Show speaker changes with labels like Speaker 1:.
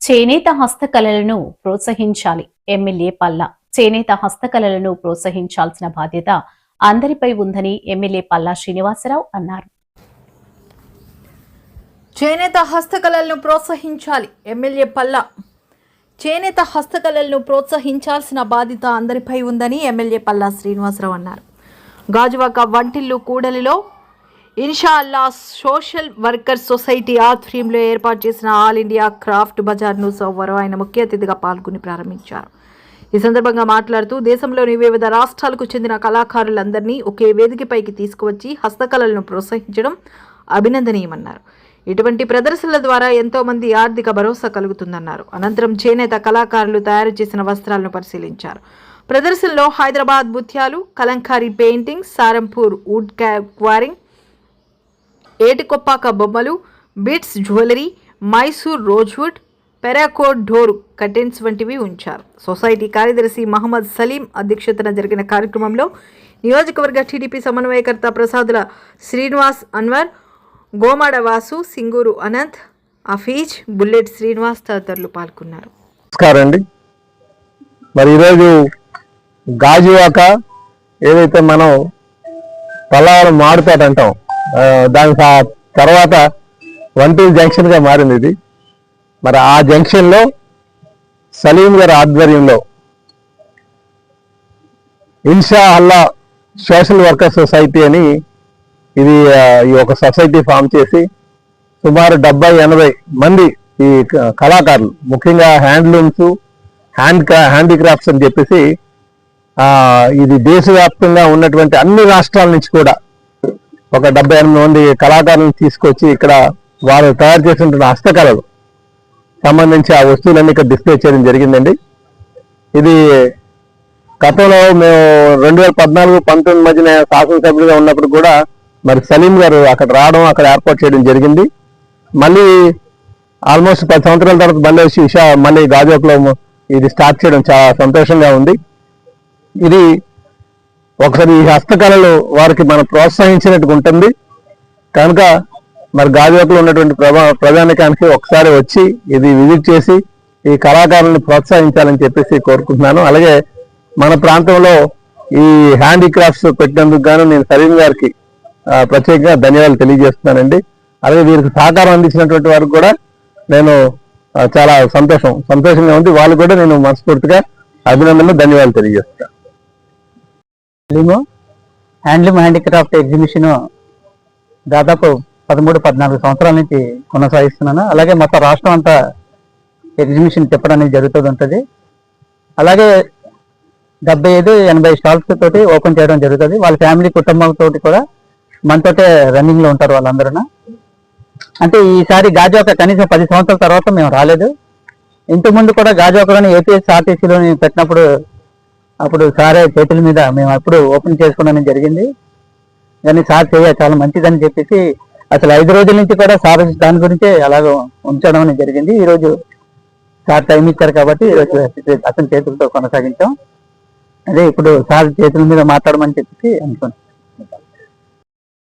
Speaker 1: చేనేత హస్తకళలను ప్రోత్సహించాలి. ఎమ్మెల్యే పల్లా. చేనేత హస్తకళలను ప్రోత్సహించాల్సిన బాధ్యత అందరిపై ఉందని ఎమ్మెల్యే పల్లా శ్రీనివాసరావు అన్నారు.
Speaker 2: చేనేత హస్తకళలను ప్రోత్సహించాలి. ఎమ్మెల్యే పల్లా. చేనేత హస్తకళలను ప్రోత్సహించాల్సిన బాధ్యత అందరిపై ఉందని ఎమ్మెల్యే పల్లా శ్రీనివాసరావు అన్నారు. గాజువాక వంటిల్లు కూడలిలో ఇన్షా అల్లా సోషల్ వర్కర్స్ సొసైటీ ఆధ్వర్యంలో ఏర్పాటు చేసిన ఆల్ ఇండియా క్రాఫ్ట్ బజార్ను సోమవారం ఆయన ముఖ్య అతిథిగా పాల్గొని ప్రారంభించారు. ఈ సందర్భంగా మాట్లాడుతూ దేశంలోని వివిధ రాష్ట్రాలకు చెందిన కళాకారులందరినీ ఒకే వేదికపైకి తీసుకువచ్చి హస్తకళలను ప్రోత్సహించడం అభినందనీయమన్నారు. ఇటువంటి ప్రదర్శనల ద్వారా ఎంతో మంది ఆర్థిక భరోసా కలుగుతుందన్నారు. అనంతరం చేనేత కళాకారులు తయారు చేసిన వస్త్రాలను పరిశీలించారు. ప్రదర్శనలో హైదరాబాద్ ముత్యాలు, Kalamkari painting, Sarampur wood carving, Etikoppaka బొమ్మలు, బిట్స్ జ్యువెలరీ, మైసూర్ రోజ్వుడ్, పెరాకోట్ డోర్ కర్టెన్స్ వంటివి ఉంచారు. సొసైటీ కార్యదర్శి మహమ్మద్ సలీం అధ్యక్షతన జరిగిన కార్యక్రమంలో నియోజకవర్గ టీడీపీ సమన్వయకర్త ప్రసాదుల శ్రీనివాస్ అన్వర్, గోమాడ వాసు, సింగూరు అనంత్, అఫీజ్, బుల్లెట్ శ్రీనివాస్ తదితరులు పాల్గొన్నారు.
Speaker 3: నమస్కారం అండి. మరి ఈరోజు గాజువాక ఏదైతే మనం పల్లవరం మాడుపేట అంటాం, దాని తర్వాత వంటూరు జంక్షన్గా మారింది ఇది. మరి ఆ జంక్షన్లో సలీం గారి ఆధ్వర్యంలో ఇన్షా అల్లా సోషల్ వర్కర్ సొసైటీ అని ఇది ఈ ఒక సొసైటీ ఫామ్ చేసి సుమారు 70-80 మంది ఈ కళాకారులు, ముఖ్యంగా హ్యాండ్లూమ్స్, హ్యాండీక్రాఫ్ట్స్ అని చెప్పేసి ఇది దేశవ్యాప్తంగా ఉన్నటువంటి అన్ని రాష్ట్రాల నుంచి కూడా ఒక 78 మంది కళాకారులను తీసుకొచ్చి ఇక్కడ వారు తయారు చేసినటువంటి హస్తకళలు సంబంధించి ఆ వస్తువులన్నీ ఇక్కడ డిస్ప్లే చేయడం జరిగిందండి. ఇది గతంలో మేము 2014-19 మధ్యన శాసనసభ్యులుగా ఉన్నప్పుడు కూడా మరి సలీం గారు అక్కడ రావడం, అక్కడ ఏర్పాటు చేయడం జరిగింది. మళ్ళీ ఆల్మోస్ట్ 10 సంవత్సరాల తర్వాత మళ్ళీ గాజువాకలో ఇది స్టార్ట్ చేయడం చాలా సంతోషంగా ఉంది. ఇది ఒకసారి ఈ హస్తకళలు వారికి మనం ప్రోత్సహించినట్టుగా ఉంటుంది కనుక మరి గాజువాకలో ఉన్నటువంటి ప్రజానికానికి ఒకసారి వచ్చి ఇది విజిట్ చేసి ఈ కళాకారులను ప్రోత్సహించాలని చెప్పేసి కోరుకుంటున్నాను. అలాగే మన ప్రాంతంలో ఈ హ్యాండీక్రాఫ్ట్స్ పెట్టినందుకు గాను నేను సలీం గారికి ప్రత్యేకంగా ధన్యవాదాలు తెలియజేస్తున్నానండి. అలాగే వీరికి సహకారం అందించినటువంటి వారికి కూడా నేను చాలా సంతోషంగా ఉంది. వాళ్ళు కూడా నేను మనస్ఫూర్తిగా అభినందనలు, ధన్యవాదాలు తెలియజేస్తాను.
Speaker 4: హ్యాండ్లూమ్ హ్యాండీక్రాఫ్ట్ ఎగ్జిబిషన్ దాదాపు 13-14 సంవత్సరాల నుంచి కొనసాగిస్తున్నాను. అలాగే మొత్తం రాష్ట్రం అంతా ఎగ్జిబిషన్ తిప్పడం అనేది జరుగుతూ ఉంటుంది. అలాగే 75-80 స్టాల్స్ తోటి ఓపెన్ చేయడం జరుగుతుంది. వాళ్ళ ఫ్యామిలీ కుటుంబాలతో కూడా మనతోటే రన్నింగ్ లో ఉంటారు వాళ్ళందరూ. అంటే ఈసారి గాజువాక కనీసం 10 సంవత్సరాల తర్వాత మేము రాలేదు. ఇంతకుముందు కూడా గాజువాకలోని APSRTCలో పెట్టినప్పుడు అప్పుడు సారే చేతుల మీద మేము అప్పుడు ఓపెన్ చేసుకోవడం జరిగింది. కానీ సార్ చాలా మంచిదని చెప్పేసి అసలు 5 రోజుల నుంచి కూడా సార్ దాని గురించే అలాగ ఉంచడం అనేది జరిగింది. ఈరోజు సార్ టైం ఇచ్చారు కాబట్టి ఈరోజు అతని చేతులతో కొనసాగించాం. అదే ఇప్పుడు సార్ చేతుల మీద మాట్లాడమని చెప్పేసి అనుకున్నాం.